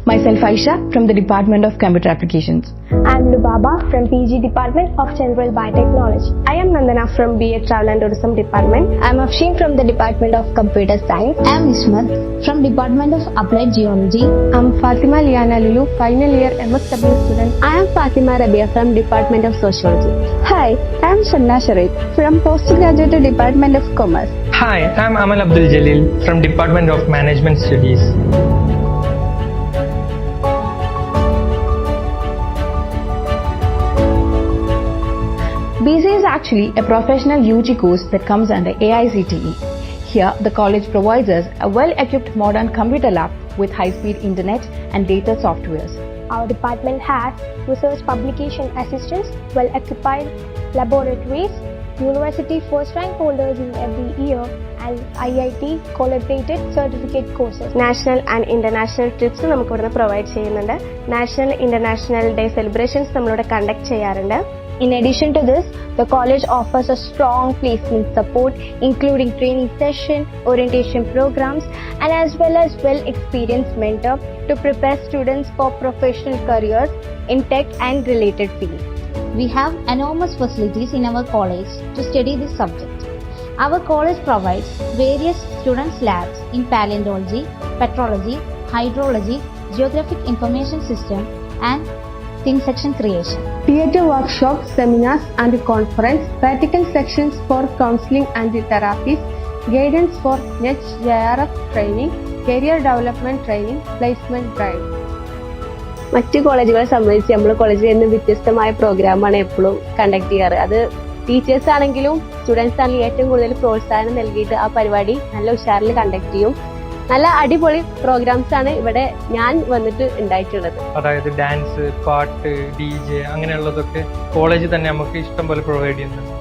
Myself Aisha from the Department of Computer Applications. I am Lubaba from PG Department of General Biotechnology. I am Nandana from BA Travel and Tourism Department. I am Afshin from the Department of Computer Science. I am Ismat from Department of Applied Geology. I am Fatima Liana Lulu, final year MSW student. I am Fatima Rabia from Department of Sociology. Hi, I am Shanna Sharif from Postgraduate Department of Commerce. Hi, I am Amal Abdul Jalil from Department of Management Studies. BCA is actually a professional UG course that comes under AICTE. Here, the college provides us a well-equipped modern computer lab with high-speed internet and data softwares. Our department has research publication assistants, well-occupied laboratories, university first-rank holders in every year, and IIT collaborated certificate courses. National and international trips നമുക്ക് ഇവിടെ provide ചെയ്യുന്നുണ്ട്. National international day celebrations നമ്മളിവിടെ conduct ചെയ്യാറുണ്ട്. In addition to this, the college offers a strong placement support, including training session, orientation programs, and as well-experienced mentor to prepare students for professional careers in tech and related fields. We have enormous facilities in our college to study this subject. Our college provides various students' labs in paleontology, petrology, hydrology, geographic information system, and theme section creation. Theatre workshops, seminars and conference, practical sections for counseling and therapies, guidance for next JRF training, career development training, placement drive. മറ്റു കോളേജുകളെ സംബന്ധിച്ച് നമ്മുടെ കോളേജിൽ നിന്ന് വ്യത്യസ്തമായ പ്രോഗ്രാമാണ് എപ്പോഴും conduct ചെയ്യാറ്. അത് ടീച്ചേഴ്സ് ആണെങ്കിലും സ്റ്റുഡൻസ് ആണെങ്കിലും ഏറ്റവും കൂടുതൽ പ്രോത്സാഹനം നൽകിയിട്ട് ആ പരിപാടി നല്ല ഉഷാറിൽ കണ്ടക്ട് ചെയ്യും. നല്ല അടിപൊളി പ്രോഗ്രാംസ് ആണ് ഇവിടെ ഞാൻ വന്നിട്ട് ഉണ്ടായിട്ടുള്ളത്. അതായത് ഡാൻസ്, പാട്ട്, DJ അങ്ങനെയുള്ളതൊക്കെ കോളേജ് തന്നെ നമുക്ക് ഇഷ്ടം പോലെ പ്രൊവൈഡ് ചെയ്യുന്നുണ്ട്.